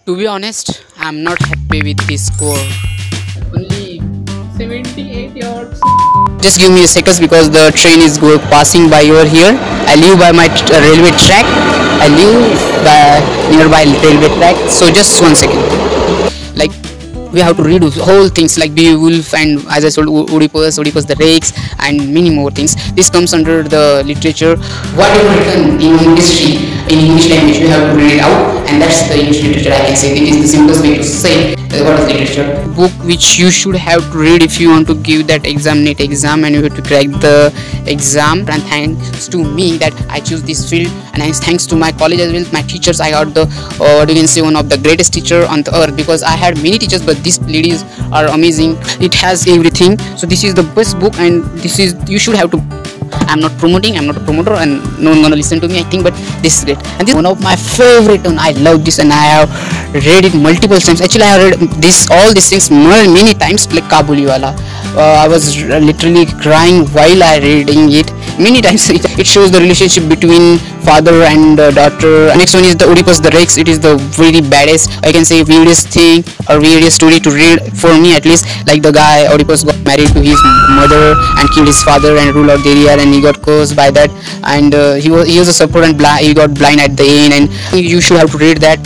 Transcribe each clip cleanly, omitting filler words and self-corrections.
To be honest, I'm not happy with this score. Only 78 yards. Just give me a second because the train is passing by over here. I live by my railway track. I live by nearby railway track. So just 1 second. Like we have to read whole things like Beowulf and as I told Oedipus the Rex and many more things. This comes under the literature. Whatever written in history in English language, you have to read it out, and that's the English literature. I can say it is the simplest way to say what is literature. Book which you should have to read if you want to give that NEET exam and you have to crack the exam. And thanks to me that I choose this field, and thanks to my college as well, my teachers. I got the you can say one of the greatest teacher on the earth, because I had many teachers, but these ladies are amazing. It has everything. So this is the best book, and this is you should have to. I'm not promoting, I'm not a promoter, and no one gonna listen to me, I think, but this is great. And this is one of my favorite one. I love this, and I have read it multiple times. Actually, I have read all these things many times, like Kabuliwala. I was literally crying while I reading it many times. It shows the relationship between father and daughter. Next one is the Oedipus the Rex. It is the very baddest, I can say, weirdest thing or weirdest story to read for me at least. Like the guy Oedipus got married to his mother and killed his father and ruled out the area, and he got cursed by that, and he was a support and he got blind at the end, and you should have to read that.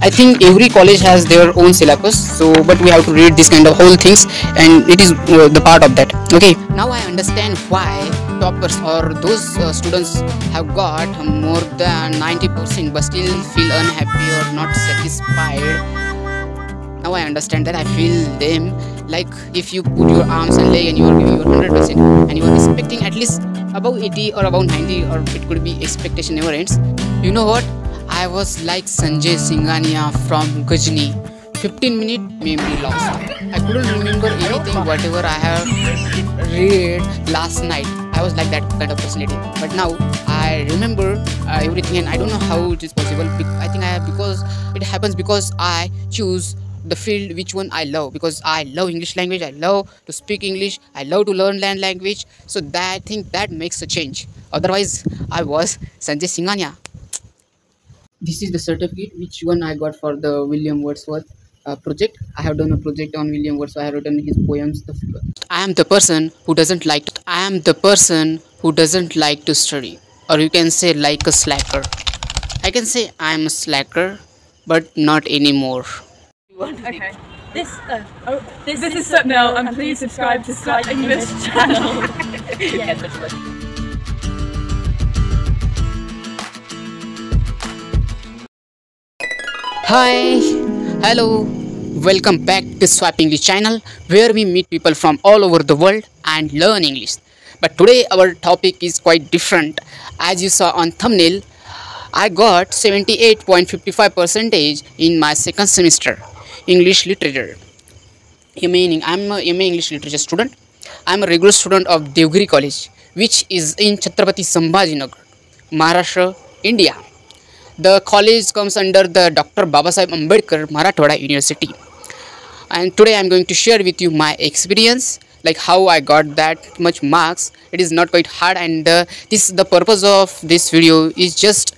I think every college has their own syllabus, so but we have to read this kind of whole things, and it is the part of that. Okay, now I understand why toppers or those students have got more than 90% but still feel unhappy or not satisfied. Now I understand that. I feel them. Like if you put your arms and leg and you are giving your 100% and you are expecting at least above 80 or above 90, or it could be expectation never ends. You know what? I was like Sanjay Singhania from Ghajini. 15 minute memory loss. I couldn't remember anything whatever I have read last night. I was like that kind of personality, but now I remember everything, and I don't know how it is possible. I think because it happens because I choose the field which one I love, because I love English language, I love to speak English, I love to learn language. So that I think that makes a change. Otherwise I was Sanjay Singhania. This is the certificate which one I got for the William Wordsworth project. I have done a project on William Wordsworth. I have written his poems. I am the person who doesn't like to study, or you can say like a slacker. I can say I'm a slacker, but not anymore. Okay. This is Swapnil, and please subscribe to Swap English channel. Hi, hello, welcome back to Swap English channel, where we meet people from all over the world and learn English. But today our topic is quite different. As you saw on thumbnail, I got 78.55% in my second semester English literature. I'm a M.A English literature student. I'm a regular student of Deogiri College, which is in Chhatrapati Sambhajinagar, Maharashtra, India. The college comes under the Dr. Babasaheb Ambedkar Marathwada University. And today I'm going to share with you my experience, like how I got that much marks. It is not quite hard, and the purpose of this video is just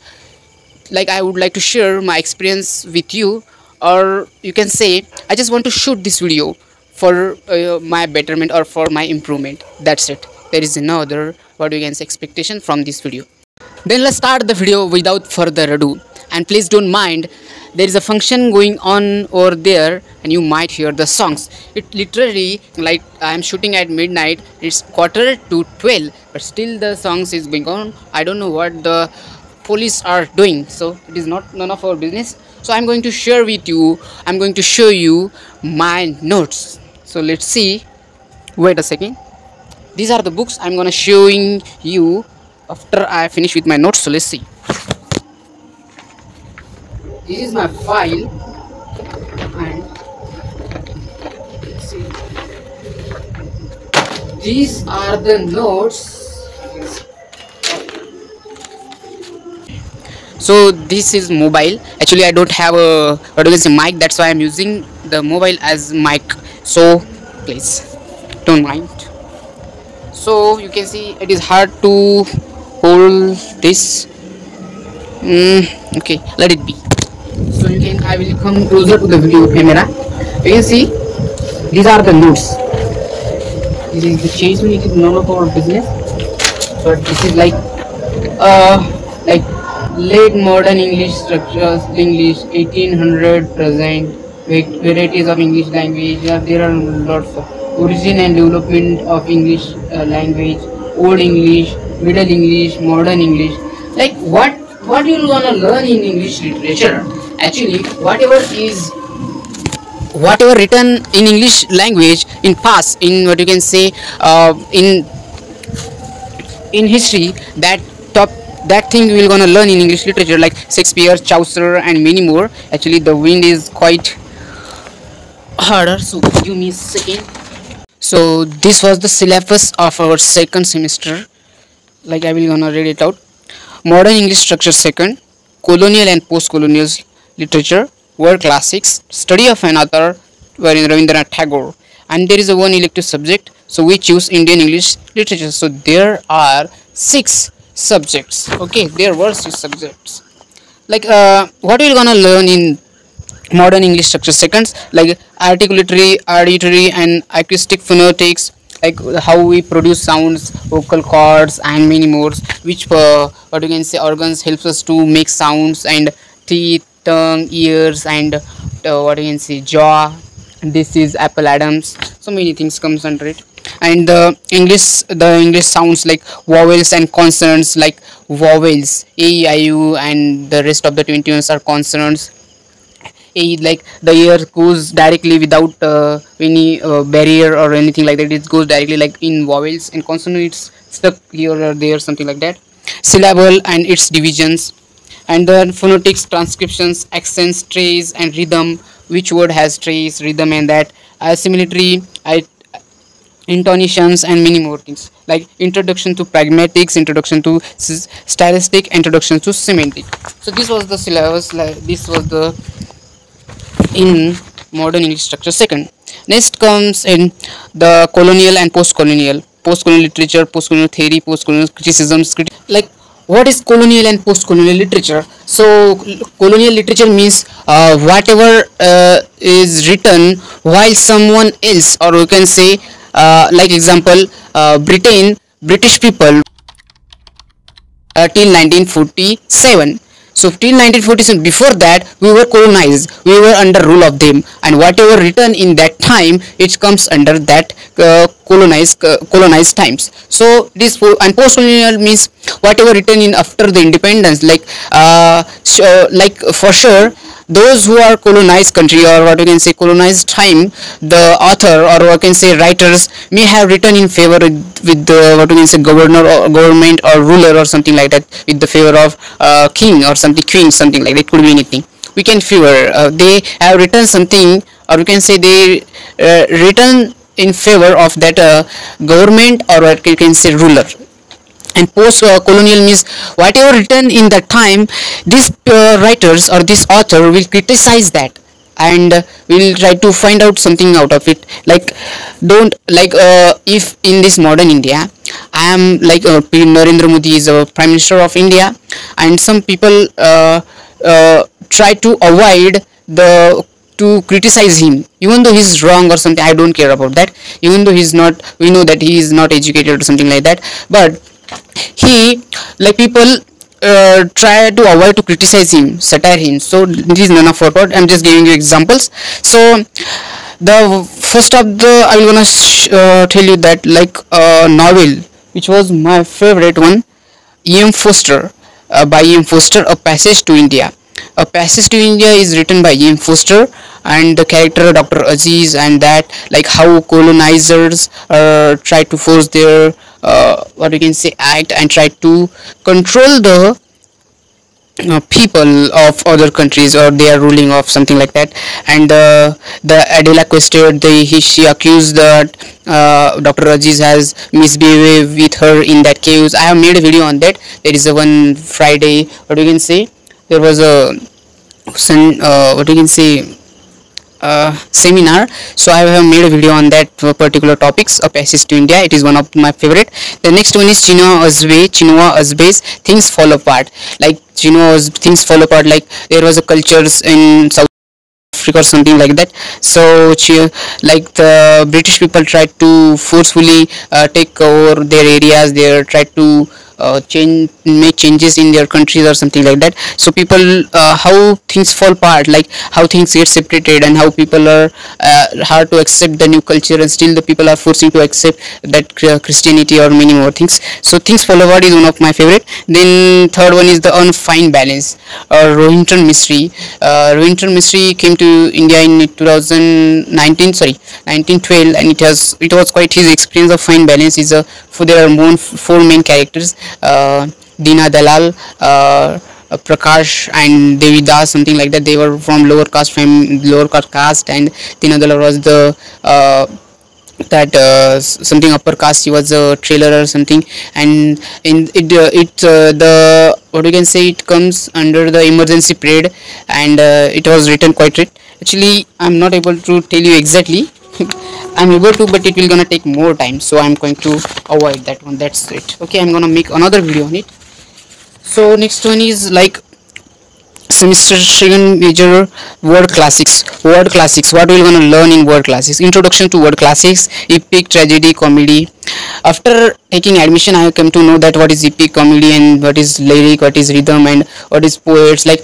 like I would like to share my experience with you, or you can say I just want to shoot this video for my betterment or for my improvement. That's it. There is no other, what you can say, expectation from this video. Then let's start the video without further ado, and please don't mind, there is a function going on over there and you might hear the songs. It literally, like I am shooting at midnight, it's 11:45, but still the songs is going on. I don't know what the police are doing, so it is none of our business. So I'm going to share with you, I'm going to show you my notes. So let's see. Wait a second. These are the books I'm gonna showing you after I finish with my notes. So let's see. This is my file, and let's see. These are the notes. So this is mobile. Actually I don't have a mic, that's why I'm using the mobile as mic, so please don't mind. So you can see it is hard to hold this. Okay, let it be. So you can, I will come closer to the video camera. You can see these are the notes. This is the change we need none of our business, but this is like late modern English structures, English 1800 present, varieties of English language. There are lots of origin and development of English language, old English, middle English, modern English. Like what you wanna learn in English literature? Actually, whatever written in English language in past, in what you can say, in history, top that thing we're gonna learn in English literature, like Shakespeare, Chaucer, and many more. Actually, the wind is quite harder, so give me a second. So this was the syllabus of our second semester. Like I will gonna read it out. Modern English structure second, colonial and post-colonial literature were classics, study of an author were in Rabindranath Tagore, and there is a one elective subject, so we choose Indian English literature. So there are 6 subjects. Okay, there were 6 subjects. Like what we're gonna learn in modern English structure seconds, like articulatory, auditory, and acoustic phonetics, like how we produce sounds, vocal cords, and many more, which what you can say organs helps us to make sounds, and teeth, tongue, ears, and what you can say jaw. This is Apple Adams, so many things comes under it. And the English sounds, like vowels and consonants, like vowels A, E, I, U, and the rest of the 21 are consonants. Like the ear goes directly without any barrier or anything like that. It goes directly, like in vowels, and consonant it's stuck here or there, something like that. Syllable and its divisions, and then phonetics, transcriptions, accents, trace, and rhythm. Which word has trace, rhythm, and that assimilatory, intonations, and many more things, like introduction to pragmatics, introduction to stylistic, introduction to semantic. So this was the syllabus. This was the in modern English structure second. Next comes in the colonial and post-colonial literature, post-colonial theory, post-colonial criticisms. Like what is colonial and post-colonial literature? So colonial literature means whatever is written while someone else, or we can say like example, British people till 1947. So till 1947, before that we were colonized, we were under rule of them, and whatever written in that time, it comes under that colonized times. So this and post-colonial means whatever written in after the independence, like for sure those who are colonized country, or what you can say colonized time, the author or what can say writers may have written in favor with the what you can say governor or government or ruler or something like that, with the favor of king or something, queen, something like that. It could be anything. We can favor they have written something, or we can say they written in favor of that government, or what you can say ruler. And post-colonial means whatever written in that time, these writers or this author will criticize that, and will try to find out something out of it. Like don't like if in this modern India, I am like Narendra Modi is a Prime Minister of India, and some people try to avoid to criticize him, even though he's wrong or something. I don't care about that, even though he's not, we know that he is not educated or something like that, but he, like people try to avoid to criticize him, satire him. So this is none of what I'm just giving you examples. So the first of the I will gonna tell you that, like a novel which was my favorite one, E.M. Foster, by E.M. Foster, A Passage to India. A Passage to India is written by E.M. Foster, and the character Dr. Aziz, and that like how colonizers try to force their what we can say act, and try to control the people of other countries, or they are ruling of something like that. And the Adela Quested, she accused that Dr. Aziz has misbehaved with her in that caves. I have made a video on that. There is a one Friday, what you can say, there was a what you can say seminar. So I have made a video on that particular topics of passage to India. It is one of my favorite. The next one is Chinua Azbe's Things Fall Apart. Like Chinua Things Fall Apart, like there was a cultures in South Africa or something like that. So like the British people tried to forcefully take over their areas. They tried to make changes in their countries or something like that. So people, how things fall apart, like how things get separated, and how people are hard to accept the new culture, and still the people are forcing to accept that Christianity or many more things. So things fall apart is one of my favorite. Then third one is the Unfine Balance, or Rohinton Mystery. Rohinton Mystery came to India in 2019, sorry, 1912, and it was quite his experience of fine balance. Is for there are four main characters, Dina Dalal, Prakash and Devi Das, something like that. They were from lower caste, and Dina Dalal was the something upper caste. He was a trailer or something, and in the what you can say, it comes under the emergency period, and it was written quite right. Actually, I'm not able to tell you exactly. I'm able to, but it will gonna take more time, so I'm going to avoid that one. That's it. Okay, I'm gonna make another video on it. So next one is like semester second major word classics. What we're gonna learn in word classics: introduction to word classics, epic, tragedy, comedy. After taking admission, I have come to know that what is epic, comedy, and what is lyric, what is rhythm, and what is poets. Like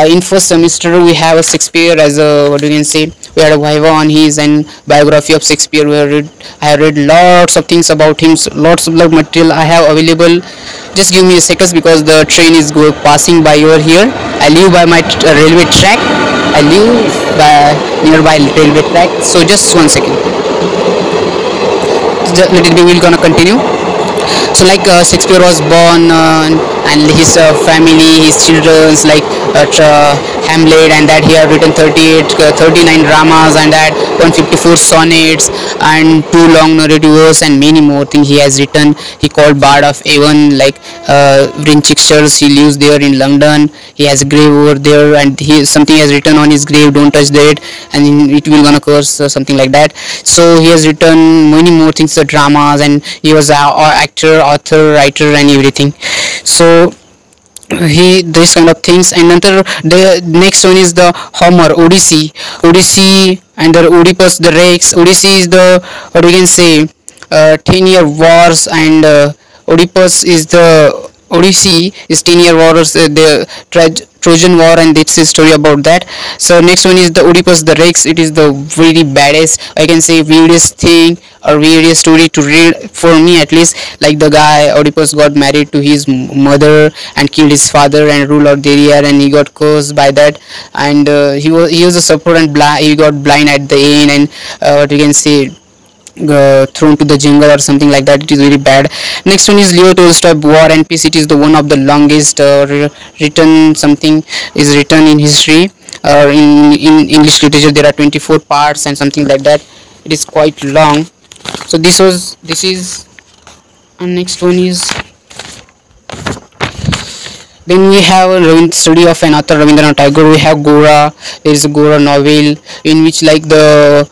in first semester we have a Shakespeare as a, what you can say, we had a viva on his and biography of Shakespeare. I have read lots of things about him, lots of material I have available. Just give me a second because the train is passing by over here. I live by my railway track. I live by nearby railway track. So just 1 second. Let it be. We're gonna continue. So like Shakespeare was born, and his family, his children's, like Hamlet, and that he had written 39 dramas, and that 154 sonnets, and 2 long narratives, and many more things he has written. He called Bard of Avon, like Winchesters. He lives there in London. He has a grave over there, and something has written on his grave, don't touch that, and it will gonna curse, something like that. So he has written many more things, dramas, and he was an actor, author, writer, and everything. So this kind of things. And another, the next one is the Homer, Odyssey, and the Oedipus the Rex. Odyssey is the, what we can say, 10-year wars, and Oedipus is the, Odyssey is 10-year wars, the Trojan War, and it's a story about that. So next one is the Oedipus the Rex. It is the very baddest, I can say, weirdest thing or weirdest story to read, for me at least. Like the guy Oedipus got married to his mother and killed his father and ruled out the area, and he got cursed by that, and he was a support, and he got blind at the end, and what we can say, thrown to the jungle or something like that. It is very bad. Next one is Leo Tolstoy, War and Peace. It is the one of the longest written, something is written in history, or in English literature. There are 24 parts and something like that. It is quite long. So this is, and next one is, then we have a study of an author, Rabindranath Tagore. We have Gora. There is a Gora novel in which, like, the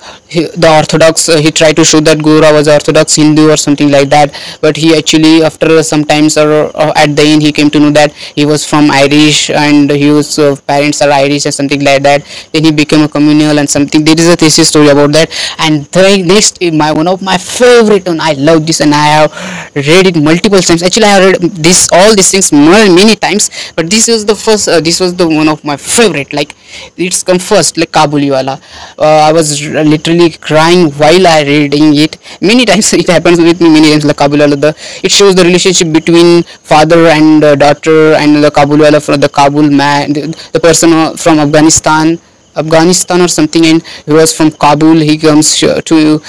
Orthodox, he tried to show that Gora was Orthodox Hindu or something like that, but he actually, after some times, or at the end, he came to know that he was from Irish, and his parents are Irish and something like that. Then he became a communal and something. There is a thesis story about that. And the next, one of my favorite one. I love this, and I have read it multiple times. Actually, I have read all these things many times, but this was the first. This was the one of my favorite. Like, it's come first, like Kabuliwala. I was literally crying while I reading it many times. It happens with me many times. Like Kabuliwala, it shows the relationship between father and daughter, and the Kabuliwala, from the Kabul man, the person from Afghanistan or something, and he was from Kabul. He comes to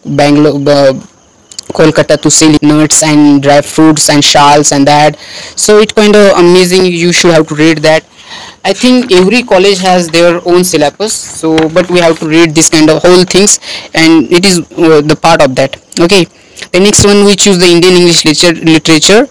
Bangalore, Kolkata, to sell nuts and dry fruits and shawls and that. So it's kind of amazing. You should have to read that. I think every college has their own syllabus, so but we have to read this kind of whole things, and it is the part of that. Okay, the next one, we choose the Indian English literature.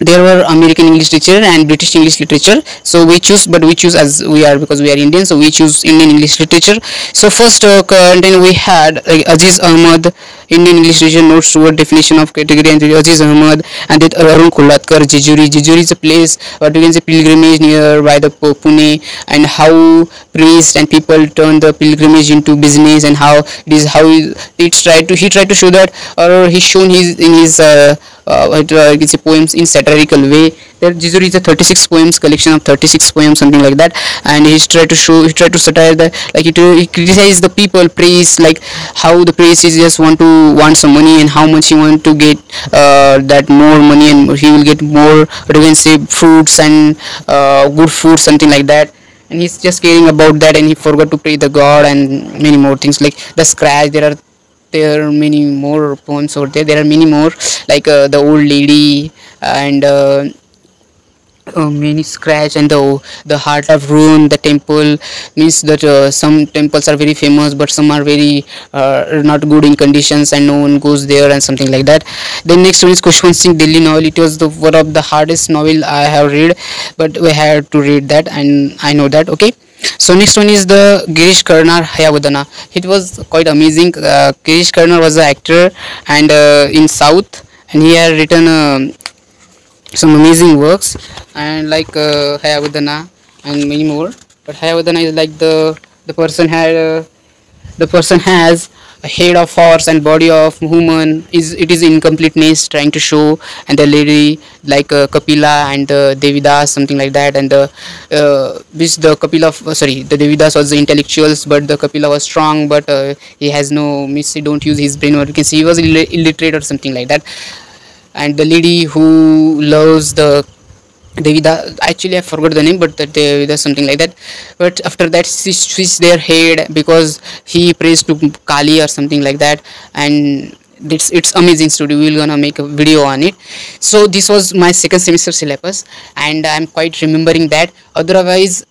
there were American English literature and British English literature. So we choose, but we choose as we are, because we are Indian, so we choose Indian English literature. So first content we had Aziz Ahmad, Indian English literature notes toward definition of category, and Aziz Ahmad, and then Arun Kulatkar, Jejuri. Jejuri is a place, what we can say, pilgrimage near by the Pune, and how priests and people turn the pilgrimage into business, and how it is, how he tried to show that, or he shown his in his you can say poems in satirical way. There Jizuri is a 36 poems collection of 36 poems, something like that, and he tried to show, he tried to satire that, like he criticized the people, praise, like how the praise is just want some money, and how much he want to get that more money, and he will get more, what you can say, fruits and good food, something like that. And he's just caring about that, and he forgot to pray the god and many more things, like the scratch. There are many more poems over there. There are many more, like the old lady, and many scratch, and the heart of ruin, the temple, means that some temples are very famous, but some are very not good in conditions, and no one goes there, and something like that. Then next one is Kushwant Singh Delhi novel. It was the one of the hardest novel I have read, but we had to read that, and I know that. Okay. So next one is the Girish Karnar Hayavadana. It was quite amazing. Girish Karnar was an actor, and in South, and he had written some amazing works, and like Hayavadana and many more. But Hayavadana is like the person has a head of horse and body of human, is it is incompleteness trying to show, and the lady like Kapila and Devidas, something like that, and the which the Kapila sorry, the Devidas was the intellectuals, but the Kapila was strong, but he has no miss, he don't use his brain, or you can see he was illiterate or something like that. And the lady who loves the Devida, actually I forgot the name, but the Devida, something like that. But after that she switched their head because he prays to Kali or something like that, and it's amazing story. We're gonna make a video on it. So this was my second semester syllabus, and I'm quite remembering that. Otherwise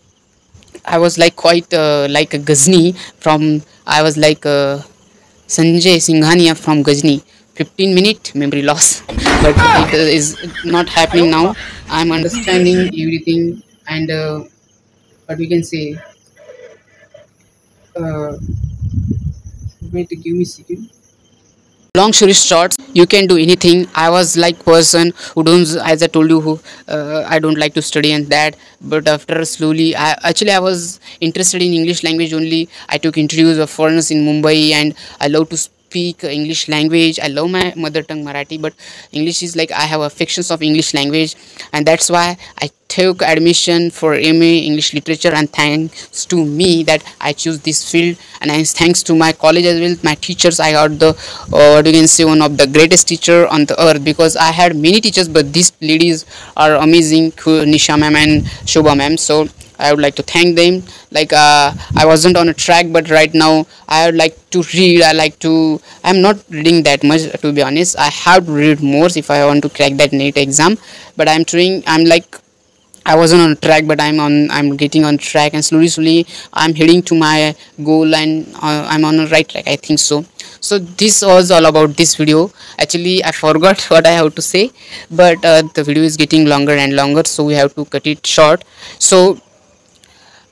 I was like quite like a Ghazni from, I was like Sanjay Singhania from Ghazni. 15-minute memory loss, but it is not happening now. I'm understanding everything, and what we can say, uh, wait, give me a second. Long story short, you can do anything. I was like person who don't, as I told you, who I don't like to study and that, but after slowly, I was interested in English language only. I took interviews of foreigners in Mumbai, and I love to speak English language. I love my mother tongue Marathi, but English is like, I have affections of English language, and that's why I took admission for M.A English literature, and thanks to me that I choose this field, and thanks to my college as well, my teachers. I got the what you can say, one of the greatest teacher on the earth, because I had many teachers, but these ladies are amazing, Nisha ma'am and Shobha ma'am. So I would like to thank them. Like I wasn't on a track, but right now I would like to read. I'm not reading that much, to be honest. I have to read more if I want to crack that NET exam, but I'm trying. I'm like, I wasn't on track, but I'm getting on track, and slowly I'm heading to my goal, and I'm on the right track, I think so. So this was all about this video. Actually I forgot what I have to say, but the video is getting longer and longer, so we have to cut it short. So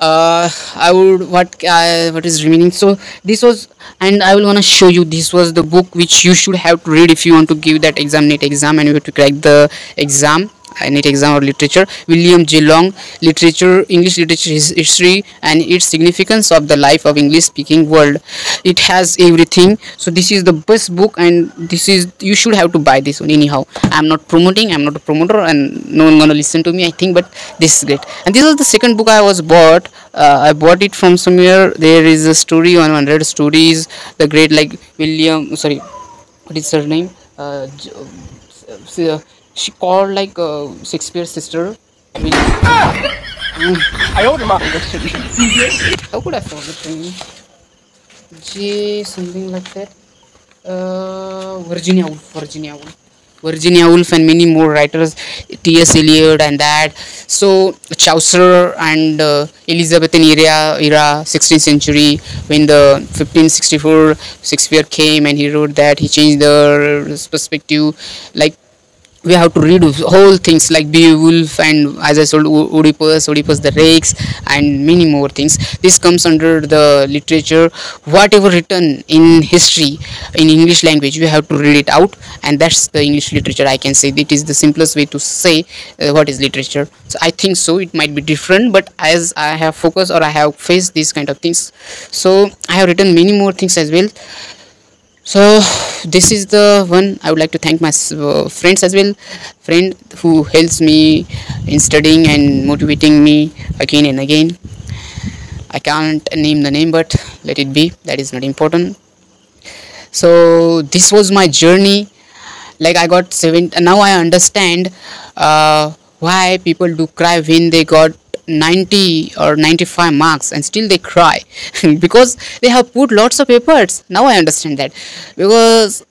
I would, what is remaining, so this was, and I will gonna show you, this was the book which you should have to read if you want to give that exam, NET exam, and you have to crack the exam, NET exam or literature. William J. Long, Literature, English Literature History and its Significance of the Life of English Speaking World. It has everything. So this is the best book, and this is, you should have to buy this one anyhow. I'm not promoting, I'm not a promoter, and no one gonna listen to me, I think, but this is great. And this was the second book I was bought. I bought it from somewhere. There is a story on 100 stories, the great, like William, sorry, what is her name, she called like Shakespeare's sister. I don't remember. How could I forget her name? J something like that. Virginia Woolf and many more writers, T.S. Eliot and that. So Chaucer and Elizabethan era 16th century, when the 1564 Shakespeare came and he wrote that, he changed the perspective, like we have to read whole things like Beowulf and, as I told, Oedipus the Rex, and many more things. This comes under the literature. Whatever written in history in English language, we have to read it out, and that's the English literature. I can say it is the simplest way to say what is literature. So I think so. It might be different, but as I have focused or I have faced these kind of things, so I have written many more things as well. So this is the one. I would like to thank my friends as well, friend who helps me in studying and motivating me again and again. I can't name the name, but let it be, that is not important. So this was my journey. Like, I got 7, now I understand why people do cry when they got 90 or 95 marks and still they cry because they have put lots of efforts. Now I understand that, because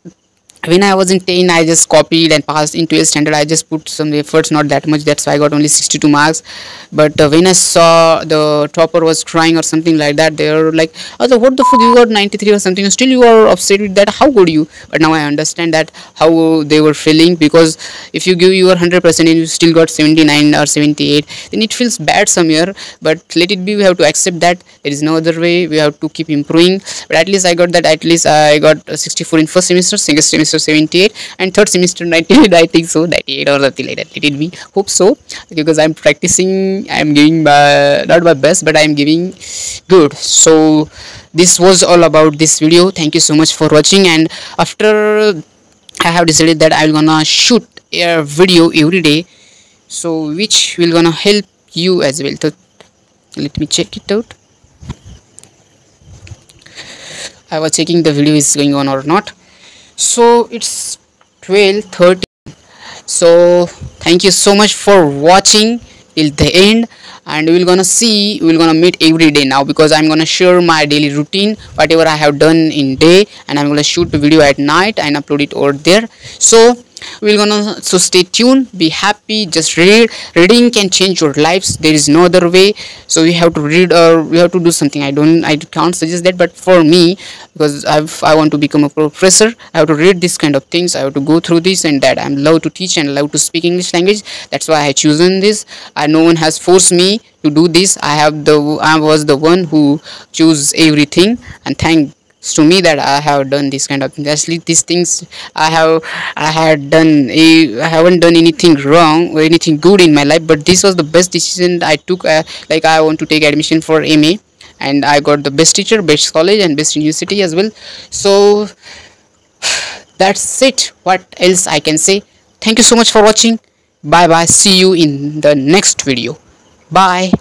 when I was in 10, I just copied and passed. In 12th standard, I just put some efforts, not that much. That's why I got only 62 marks. But when I saw the topper was crying or something like that, they were like, "Oh, what the fuck? You got 93 or something, and still you are upset with that? How could you?" But now I understand that how they were feeling, because if you give your 100% and you still got 79 or 78, then it feels bad somewhere. But let it be. We have to accept that there is no other way. We have to keep improving. But at least I got that. At least I got 64 in first semester, second semester 78, and third semester 98. I think so, 98 or something like that. Let it be. Hope so, because I'm practicing. I'm giving not my best, but I'm giving good. So this was all about this video. Thank you so much for watching. And after, I have decided that I'm gonna shoot a video every day, so which will gonna help you as well. So let me check it out. I was checking the video is going on or not. So it's 12:30. So thank you so much for watching till the end, and we're gonna meet every day now, because I'm gonna share my daily routine, whatever I have done in day, and I'm gonna shoot the video at night and upload it over there. So so stay tuned, be happy, just reading can change your lives. There is no other way. So we have to read, or we have to do something. I can't suggest that, but for me, because I want to become a professor, I have to read this kind of things. I have to go through this and that. I'm love to teach and love to speak English language. That's why I have chosen this. No one has forced me to do this. I was the one who chose everything, and thank to me that I have done this kind of things. Actually, these things I haven't done anything wrong or anything good in my life, but this was the best decision I took. Like, I want to take admission for M.A, and I got the best teacher, best college, and best university as well. So that's it. What else I can say? Thank you so much for watching. Bye bye. See you in the next video. Bye.